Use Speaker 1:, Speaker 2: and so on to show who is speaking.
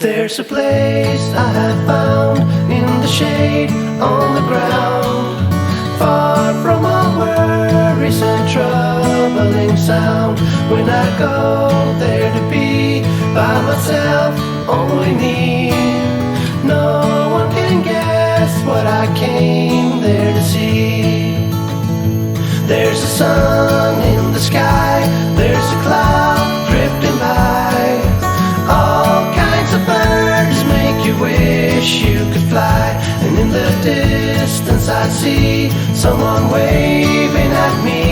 Speaker 1: There's a place I have found in the shade on the ground, far from all worries and troubling sound. When I go there to be by myself, only me, no one can guess what I came there to see. There's a sun in the sky, there's a cloud drifting by, all kinds of birds make you wish you could fly. And in the distance I see someone waving at me.